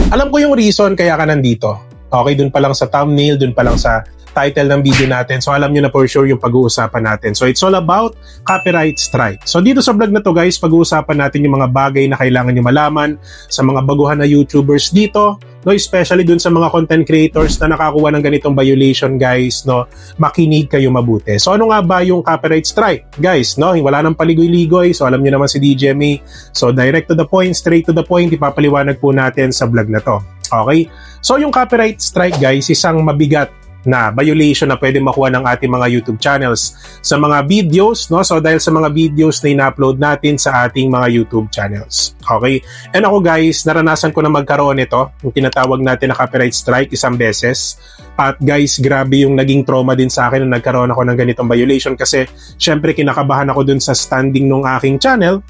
Alam ko yung reason kaya ka nandito. Okay, dun pa lang sa thumbnail, dun pa lang sa title ng video natin. So alam nyo na for sure yung pag-uusapan natin. So it's all about copyright strike. So dito sa vlog na to guys, pag-uusapan natin yung mga bagay na kailangan nyo malaman sa mga baguhan na YouTubers dito, no, especially dun sa mga content creators na nakakuha ng ganitong violation guys, no, makinig kayo mabuti. So ano nga ba yung copyright strike guys, no? Wala nang paligoy-ligoy. So alam nyo naman si DJMA. So direct to the point, straight to the point, ipapaliwanag po natin sa vlog na to. Okay? So yung copyright strike guys, isang mabigat na violation na pwede makuha ng ating mga YouTube channels sa mga videos, no? So dahil sa mga videos na ina-upload natin sa ating mga YouTube channels. Okay? And ako guys, naranasan ko na magkaroon nito, yung tinatawag natin na copyright strike isang beses. At guys, grabe yung naging trauma din sa akin nung nagkaroon ako ng ganitong violation kasi syempre kinakabahan ako dun sa standing ng aking channel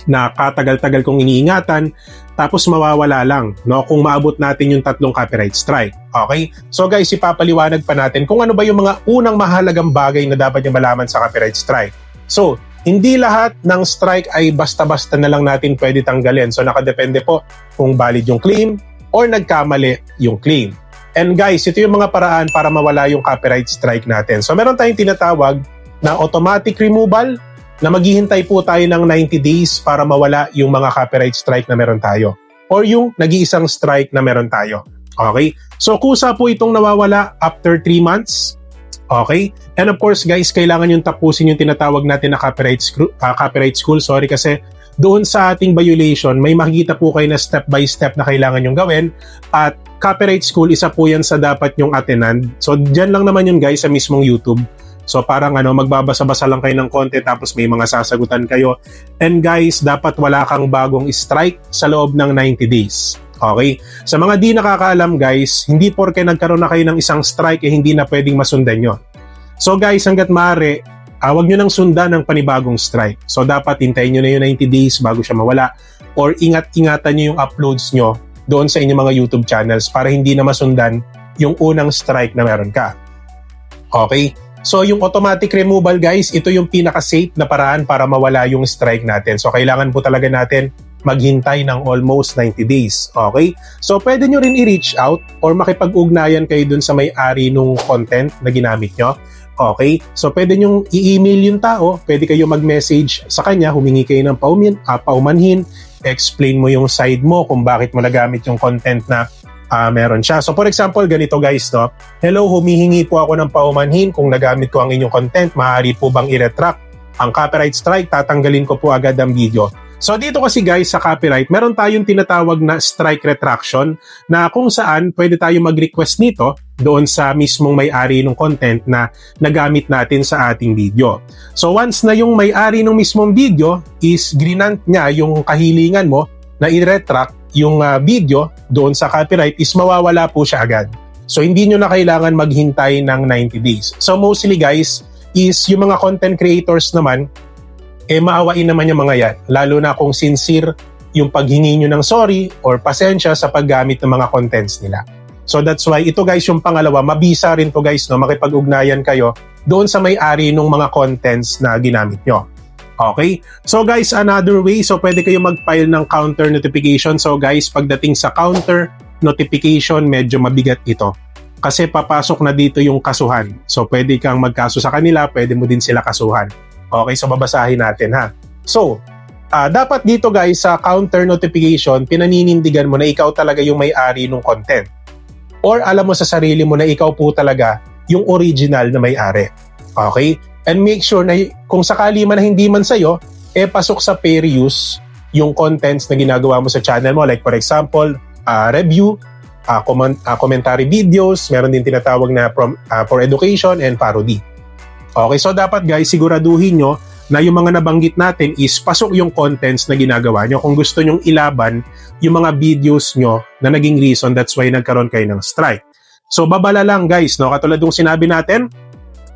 na katagal-tagal kong iniingatan, tapos mawawala lang, no, kung maabot natin yung 3 copyright strike. Okay? So guys, ipapaliwanag pa natin kung ano ba yung mga unang mahalagang bagay na dapat nyo malaman sa copyright strike. So, hindi lahat ng strike ay basta-basta na lang natin pwede tanggalin. So, nakadepende po kung valid yung claim or nagkamali yung claim. And guys, ito yung mga paraan para mawala yung copyright strike natin. So, meron tayong tinatawag na automatic removal, na maghihintay po tayo ng 90 days para mawala yung mga copyright strike na meron tayo. Or yung nag-iisang strike na meron tayo. Okay? So, kusa po itong nawawala after 3 months. Okay? And of course, guys, kailangan yung tapusin yung tinatawag natin na copyright school. Sorry, kasi doon sa ating violation, may makikita po kayo na step by step na kailangan yung gawin. At copyright school, isa po yan sa dapat yung attenan. So, dyan lang naman yun, guys, sa mismong YouTube. So parang magbabasa-basa lang kayo ng content tapos may mga sasagutan kayo. And guys, dapat wala kang bagong strike sa loob ng 90 days. Okay? Sa mga di nakakaalam guys, hindi porke nagkaroon na kayo ng isang strike hindi na pwedeng masundan yun. So guys, hanggat maaari, huwag nyo nang sundan ng panibagong strike. So dapat hintayin nyo na yung 90 days bago siya mawala. Or ingat-ingatan nyo yung uploads nyo doon sa inyong mga YouTube channels para hindi na masundan yung unang strike na meron ka. Okay? So yung automatic removal guys, ito yung pinaka-safe na paraan para mawala yung strike natin. So kailangan po talaga natin maghintay ng almost 90 days. Okay? So pwede nyo rin i-reach out or makipag-ugnayan kayo dun sa may-ari nung content na ginamit nyo. Okay? So pwede nyo i-email yung tao, pwede kayo mag-message sa kanya, humingi kayo ng paumanhin, explain mo yung side mo kung bakit mo nagamit yung content na meron siya. So for example, ganito guys, no? Hello, humihingi po ako ng paumanhin kung nagamit ko ang inyong content. Maaari po bang i-retract ang copyright strike? Tatanggalin ko po agad ang video. So dito kasi guys sa copyright, meron tayong tinatawag na strike retraction na kung saan pwede tayo mag-request nito doon sa mismong may-ari ng content na nagamit natin sa ating video. So once na yung may-ari ng mismong video is grinant niya yung kahilingan mo na i-retract yung video doon sa copyright is mawawala po siya agad. So hindi nyo na kailangan maghintay ng 90 days. So mostly guys is yung mga content creators naman maawain naman yung mga yan. Lalo na kung sincere yung paghingi nyo ng sorry or pasensya sa paggamit ng mga contents nila. So that's why ito guys yung pangalawa, mabisa rin to guys, no, makipag-ugnayan kayo doon sa may-ari ng mga contents na ginamit nyo. Okay? So guys, another way, so pwede kayo mag-file ng counter notification. So guys, pagdating sa counter notification, medyo mabigat ito. Kasi papasok na dito yung kasuhan. So pwede kang magkaso sa kanila, pwede mo din sila kasuhan. Okay, so babasahin natin ha. So, dapat dito guys, sa counter notification, pinaninindigan mo na ikaw talaga yung may-ari ng content. Or alam mo sa sarili mo na ikaw po talaga yung original na may-ari. Okay? And make sure na kung sakali man na hindi man sa'yo, pasok sa fair use yung contents na ginagawa mo sa channel mo. Like for example, review, commentary videos, meron din tinatawag na for education and parody. Okay, so dapat guys, siguraduhin nyo na yung mga nabanggit natin is pasok yung contents na ginagawa nyo. Kung gusto nyong ilaban yung mga videos nyo na naging reason, that's why nagkaroon kayo ng strike. So babala lang guys, no? Katulad yung sinabi natin,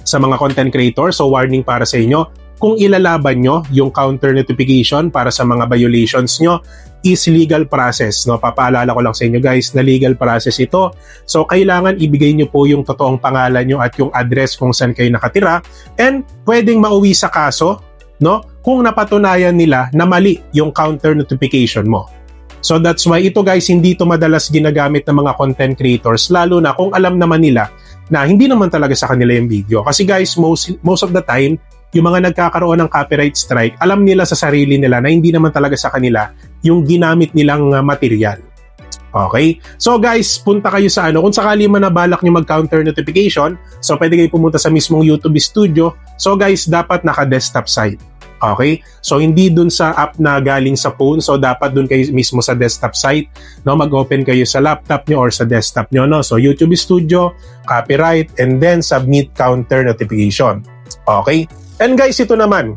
sa mga content creator, so warning para sa inyo, kung ilalaban nyo yung counter notification para sa mga violations nyo is legal process, no? Papaalala ko lang sa inyo guys na legal process ito. So kailangan ibigay nyo po yung totoong pangalan nyo at yung address kung saan kayo nakatira, and pwedeng mauwi sa kaso, no? Kung napatunayan nila na mali yung counter notification mo. So that's why ito guys, hindi ito madalas ginagamit ng mga content creators, lalo na kung alam naman nila na hindi naman talaga sa kanila yung video. Kasi guys, most of the time, yung mga nagkakaroon ng copyright strike, alam nila sa sarili nila na hindi naman talaga sa kanila yung ginamit nilang material. Okay? So guys, punta kayo sa kung sakali man nabalak nyo mag-counter notification, so pwede kayo pumunta sa mismong YouTube Studio. So guys, dapat naka-desktop side. Okay? So hindi dun sa app na galing sa phone, so dapat dun kayo mismo sa desktop site, no? Mag-open kayo sa laptop nyo or sa desktop nyo, no? So YouTube Studio, copyright, and then submit counter notification. Okay? And guys, ito naman,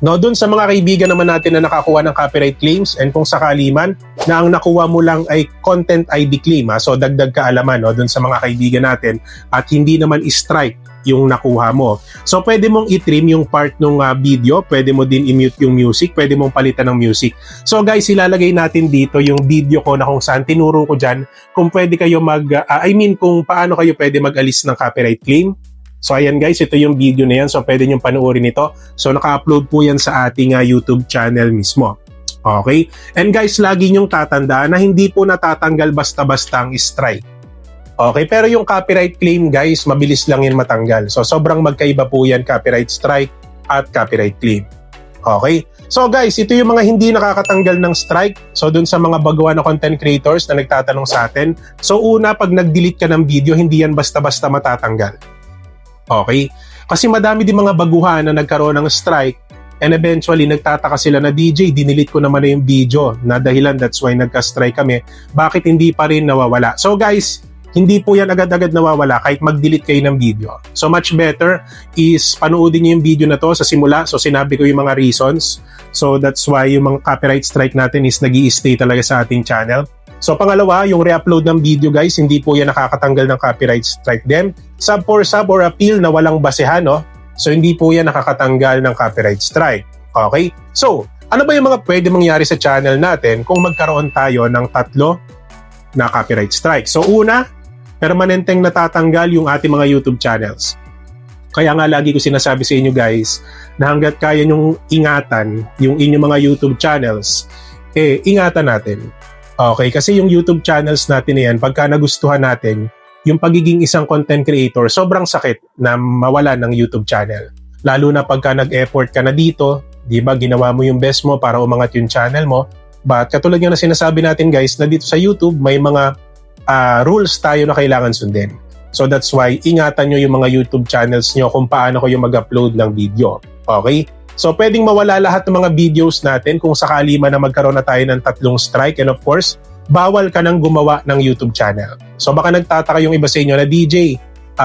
no, dun sa mga kaibigan naman natin na nakakuha ng copyright claims, and kung sakali man na ang nakuha mo lang ay content ID claim, so dagdag kaalaman, no, dun sa mga kaibigan natin, at hindi naman strike yung nakuha mo. So pwede mong i-trim yung part ng video, pwede mo din i-mute yung music, pwede mong palitan ng music. So guys, ilalagay natin dito yung video ko na kung saan tinuro ko dyan kung pwede kayo kung paano kayo pwede mag-alis ng copyright claim. So ayan guys, ito yung video na yan, so pwede nyo panoorin ito. So naka-upload po yan sa ating YouTube channel mismo. Okay? And guys, lagi nyong tatandaan na hindi po natatanggal basta-basta ang strike. Okay, pero yung copyright claim guys, mabilis lang yan matanggal. So sobrang magkaiba po yan, copyright strike at copyright claim. Okay? So guys, ito yung mga hindi nakakatanggal ng strike. So dun sa mga baguhan na content creators na nagtatanong sa atin. So una, pag nag-delete ka ng video, hindi yan basta-basta matatanggal. Okay? Kasi madami din mga baguhan na nagkaroon ng strike and eventually nagtataka sila na DJ, dinilit ko naman na yung video na dahilan, that's why nagka-strike kami. Bakit hindi pa rin nawawala? So guys, hindi po yan agad-agad nawawala kahit mag-delete kayo ng video. So much better is panoodin niyo yung video na to sa simula. So sinabi ko yung mga reasons. So that's why yung mga copyright strike natin is nag-i-stay talaga sa ating channel. So pangalawa, yung re-upload ng video guys, hindi po yan nakakatanggal ng copyright strike din. Sub for sub or appeal na walang basehan, no? So hindi po yan nakakatanggal ng copyright strike. Okay? So, ano ba yung mga pwede mangyari sa channel natin kung magkaroon tayo ng 3 na copyright strike? So una, permanenteng natatanggal yung ating mga YouTube channels. Kaya nga lagi ko sinasabi sa inyo guys, na hanggat kaya nyong ingatan yung inyong mga YouTube channels, ingatan natin. Okay, kasi yung YouTube channels natin na yan, pagka nagustuhan natin, yung pagiging isang content creator, sobrang sakit na mawala ng YouTube channel. Lalo na pagka nag-effort ka na dito, di ba, ginawa mo yung best mo para umangat yung channel mo. But katulad nga na sinasabi natin guys, na dito sa YouTube, may mga rules tayo na kailangan sundin. So that's why, ingatan nyo yung mga YouTube channels nyo kung paano kayo mag-upload ng video. Okay? So pwedeng mawala lahat ng mga videos natin kung sakali man na magkaroon na tayo ng 3 strike, and of course, bawal ka nang gumawa ng YouTube channel. So baka nagtataka yung iba sa inyo na DJ,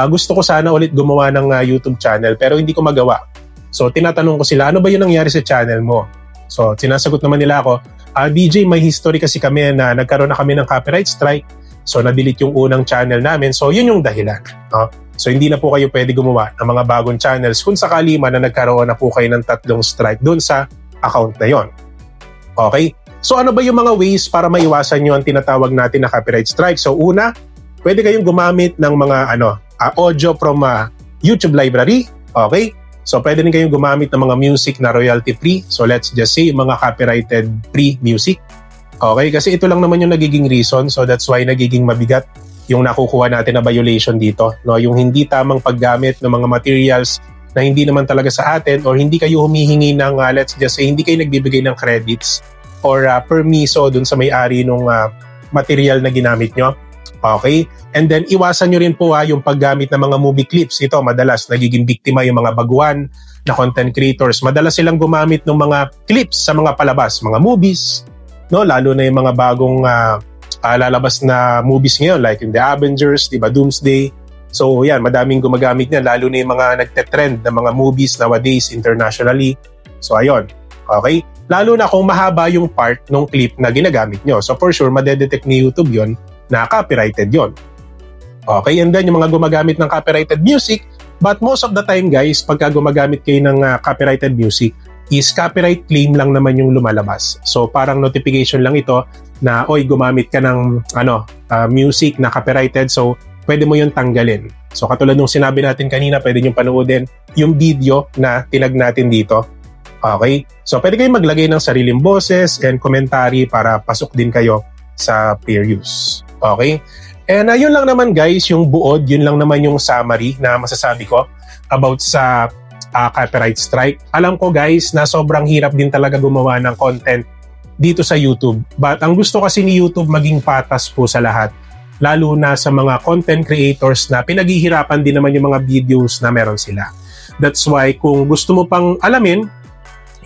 gusto ko sana ulit gumawa ng YouTube channel pero hindi ko magawa. So tinatanong ko sila, ano ba yung nangyari sa channel mo? So sinasagot naman nila ako, DJ, may history kasi kami na nagkaroon na kami ng copyright strike. So na-delete yung unang channel namin. So yun yung dahilan. No? So hindi na po kayo pwede gumawa ng mga bagong channels kung sakali man na nagkaroon na po kayo ng 3 strike doon sa account na yon. Okay? So ano ba yung mga ways para maiwasan nyo ang tinatawag natin na copyright strike? So una, pwede kayong gumamit ng mga audio from YouTube library. Okay? So pwede rin kayong gumamit ng mga music na royalty free. So let's just say yung mga copyrighted free music. Okay, kasi ito lang naman yung nagiging reason, so that's why nagiging mabigat yung nakukuha natin na violation dito, no? Yung hindi tamang paggamit ng mga materials na hindi naman talaga sa atin, or hindi kayo humihingi ng, let's just say, hindi kayo nagbibigay ng credits or permiso dun sa may-ari ng material na ginamit nyo. Okay? And then, iwasan nyo rin po yung paggamit ng mga movie clips. Ito, madalas nagiging biktima yung mga baguhan na content creators. Madalas silang gumamit ng mga clips sa mga palabas, mga movies, no, lalo na yung mga bagong lalabas na movies ngayon like yung The Avengers, diba, Doomsday. So yan, madaming gumagamit niyan, lalo na yung mga nagte-trend na mga movies nowadays internationally. So ayun, okay? Lalo na kung mahaba yung part ng clip na ginagamit nyo. So for sure, madedetect ni YouTube yon na copyrighted yon. Okay, and then yung mga gumagamit ng copyrighted music, but most of the time guys, pagka gumagamit kayo ng copyrighted music, is copyright claim lang naman yung lumalabas. So parang notification lang ito na oy, gumamit ka ng music na copyrighted, so pwede mo yung tanggalin. So katulad nung sinabi natin kanina, pwede nyo panoodin yung video na tinag natin dito. Okay? So, pwede kayong maglagay ng sariling boses and commentary para pasok din kayo sa peer use. Okay? And yun lang naman guys, yung buod, yun lang naman yung summary na masasabi ko about sa copyright strike. Alam ko guys na sobrang hirap din talaga gumawa ng content dito sa YouTube. But ang gusto kasi ni YouTube maging patas po sa lahat. Lalo na sa mga content creators na pinaghihirapan din naman yung mga videos na meron sila. That's why kung gusto mo pang alamin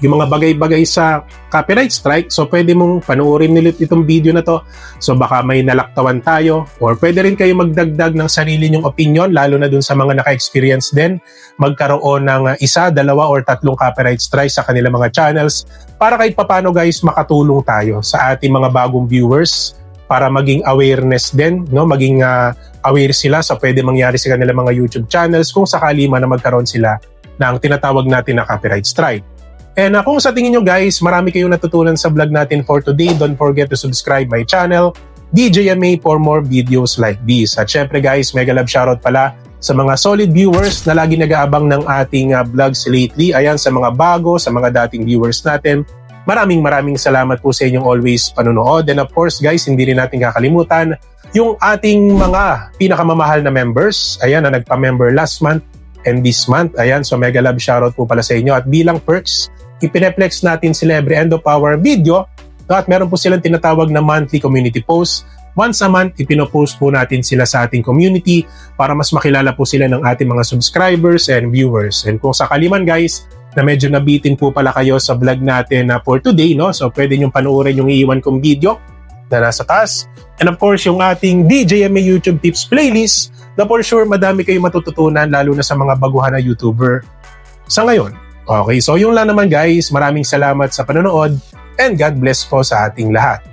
yung mga bagay-bagay sa copyright strike, so pwede mong panoorin nilit itong video na to. So baka may nalaktawan tayo or pwede rin kayo magdagdag ng sarili nyong opinion lalo na dun sa mga naka-experience din magkaroon ng 1, 2 or 3 copyright strike sa kanilang mga channels para kahit papano guys makatulong tayo sa ating mga bagong viewers para maging awareness din, no? Maging aware sila sa pwede mangyari sa kanilang mga YouTube channels kung sakali man na magkaroon sila ng tinatawag natin na copyright strike. And kung sa tingin nyo guys, marami kayong natutunan sa vlog natin for today, don't forget to subscribe my channel, DJMA, for more videos like this. At syempre guys, mega love shoutout pala sa mga solid viewers na lagi nag-aabang ng ating vlogs lately. Ayan, sa mga bago, sa mga dating viewers natin, maraming salamat po sa inyong always panonood. And of course guys, hindi rin natin kakalimutan yung ating mga pinakamamahal na members. Ayan, na nagpa-member last month and this month. Ayan, so mega love shoutout po pala sa inyo. At bilang perks, ipineplex natin sila every end of our video. At meron po silang tinatawag na monthly community post. Once a month, ipinopost po natin sila sa ating community para mas makilala po sila ng ating mga subscribers and viewers. And kung sakali man guys, na medyo nabitin po pala kayo sa vlog natin for today, no? So pwede nyong panoorin yung iiwan kong video na nasa taas. And of course, yung ating DJMA YouTube Tips playlist na for sure madami kayong matututunan lalo na sa mga baguhan na YouTuber sa ngayon. Okay, so yung lang naman guys, maraming salamat sa panonood and God bless po sa ating lahat.